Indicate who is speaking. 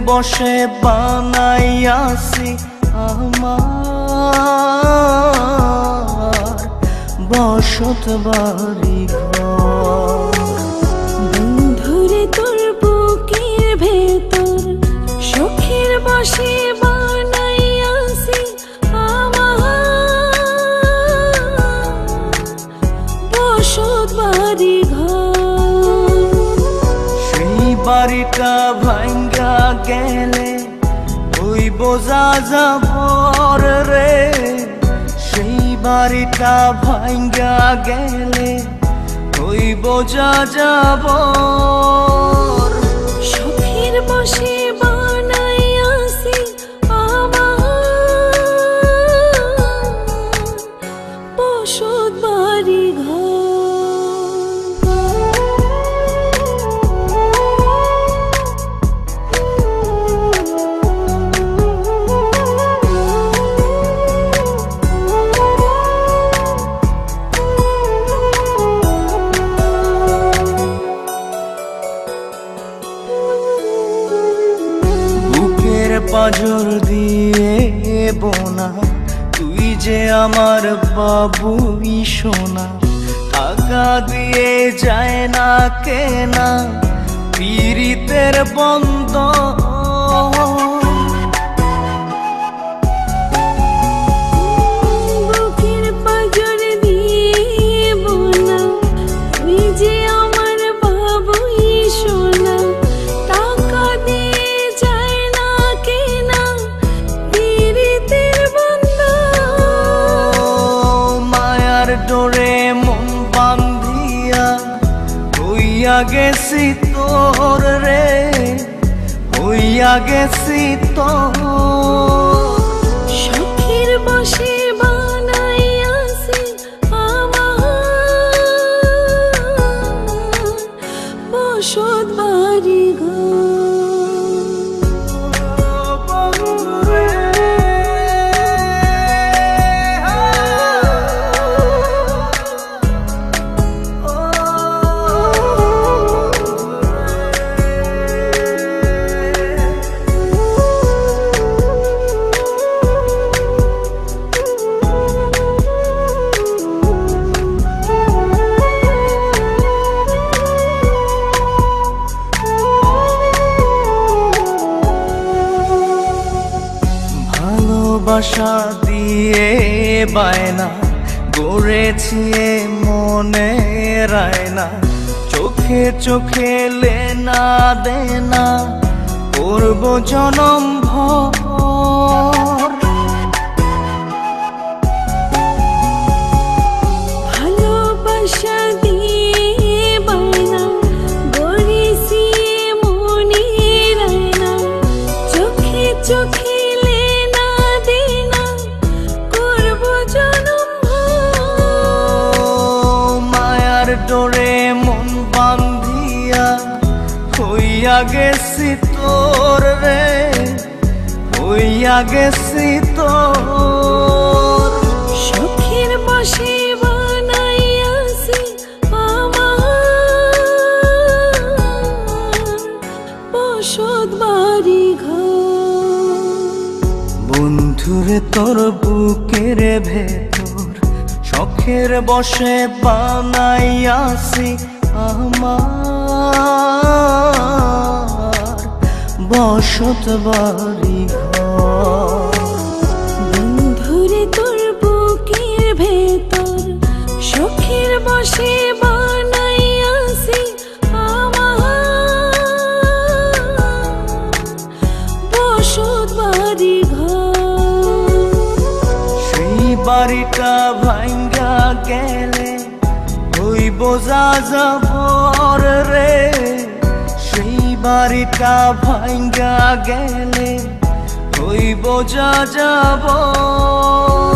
Speaker 1: বসে বানাইয়াছি আমার বসত বাড়ি ঘর।
Speaker 2: বন্ধুরে তোর বুকের ভেতর শখের বসে বানাইয়াছি আমার বসত বাড়ি ঘর।
Speaker 1: সেই বাড়িটা ভাঙ্গা গেলে ওই বোঝা যাবর রে, সেই বাড়িটা ভাঙ্গা গেলে ওই বোঝা যাবর।
Speaker 2: শখের বসে বানাইয়াছি আমার বসত বাড়ি ঘর।
Speaker 1: পাঁজর দিয়ে বোনা তুই যে আমার বাবুই সোনা, টাকা দিয়ে যায় না কেনা পীড়িতের বন্ধ।
Speaker 2: বুকের পাঁজর দিয়ে বোনা তুই যে আমার বাবুই সোনা, টাকা দিয়ে যায় না কেনা পীড়িতের বন্ধন।
Speaker 1: মায়ার ডোরে মন বান্ধিয়া হইয়া গেছি তোর রে, হইয়া গেছি তোর।
Speaker 2: শখের বসে বানাইয়াছি আমার বসত বাড়ি ঘর।
Speaker 1: ভালোবাসা দিয়ে বায়না গড়েছি মনে রায়না, চোখে চোখে লেনা দেনা করব জনম ভর।
Speaker 2: ভালোবাসা দিয়ে বায়না গড়েছি মনে রায়না, চোখে চোখে লেনা দেনা করব জনম ভর।
Speaker 1: মায়ার ডোরে মন বান্ধিয়া হইয়া গেছি তোর রে, হইয়া গেছি তোর।
Speaker 2: শখের বসে বানাইয়াছি আমার বসত বাড়ি ঘর।
Speaker 1: বন্ধুরে তোর বুকের ভেতর শখের বসে বানাইয়াছি আমার বসত বাড়ি ঘর।
Speaker 2: বন্ধুরে তোর বুকের ভেতর শখের বসে বানাইয়াছি আমার বসত বাড়ি ঘর।
Speaker 1: সেই বাড়িটা ভাঙ্গা গেলে ওই বোঝা যাবর রে, সেই বাড়িটা ভাঙ্গা গেলে ওই বোঝা যাবর।